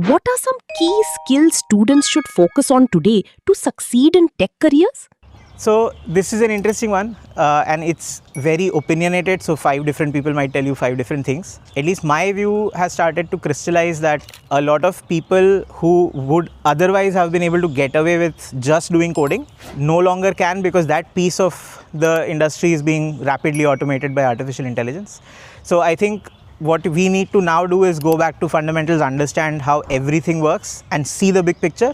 What are some key skills students should focus on today to succeed in tech careers? So this is an interesting one and it's very opinionated. So 5 different people might tell you 5 different things. At least my view has started to crystallize that a lot of people who would otherwise have been able to get away with just doing coding no longer can, because that piece of the industry is being rapidly automated by artificial intelligence. So I think what we need to now do is go back to fundamentals, understand how everything works and see the big picture.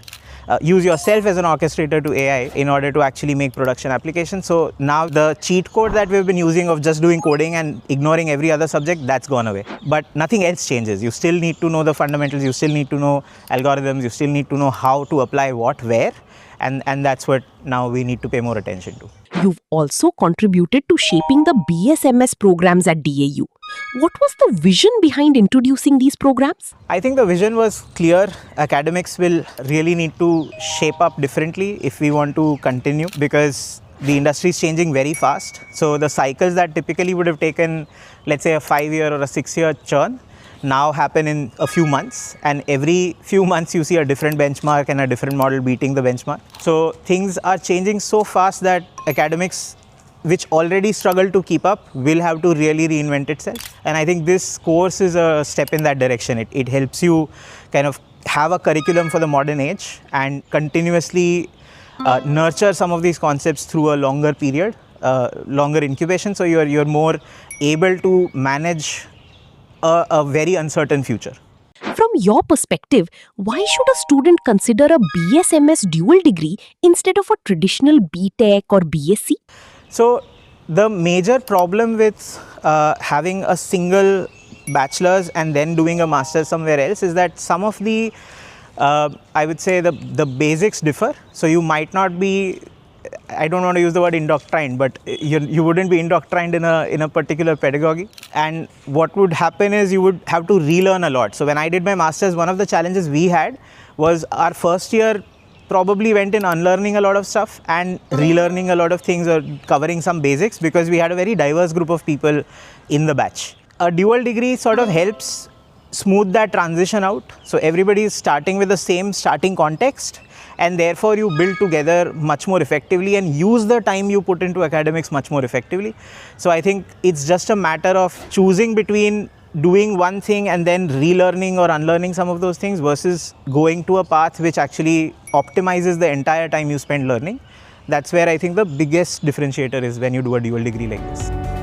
Use yourself as an orchestrator to AI in order to actually make production applications. So now the cheat code that we've been using of just doing coding and ignoring every other subject, that's gone away. But nothing else changes. You still need to know the fundamentals, you still need to know algorithms, you still need to know how to apply what, where, and that's what now we need to pay more attention to. You've also contributed to shaping the BSMS programs at DAU. What was the vision behind introducing these programs? I think the vision was clear. Academics will really need to shape up differently if we want to continue, because the industry is changing very fast. So the cycles that typically would have taken, let's say, a 5-year or a 6-year churn now happen in a few months, and every few months you see a different benchmark and a different model beating the benchmark. So things are changing so fast that academics, which already struggle to keep up, will have to really reinvent itself. And I think this course is a step in that direction. It helps you kind of have a curriculum for the modern age and continuously nurture some of these concepts through a longer period, longer incubation, so you're more able to manage a very uncertain future. From your perspective, why should a student consider a BSMS dual degree instead of a traditional BTech or BSc? So the major problem with having a single bachelor's and then doing a master's somewhere else is that some of the, I would say the basics differ. So you might not be, I don't want to use the word indoctrined, but you wouldn't be indoctrined in a particular pedagogy. And what would happen is you would have to relearn a lot. So when I did my master's, one of the challenges we had was our first year probably went in unlearning a lot of stuff and relearning a lot of things, or covering some basics, because we had a very diverse group of people in the batch. A dual degree sort of helps smooth that transition out. So everybody is starting with the same starting context, and therefore you build together much more effectively and use the time you put into academics much more effectively. So I think it's just a matter of choosing between doing one thing and then relearning or unlearning some of those things versus going to a path which actually optimizes the entire time you spend learning. That's where I think the biggest differentiator is when you do a dual degree like this.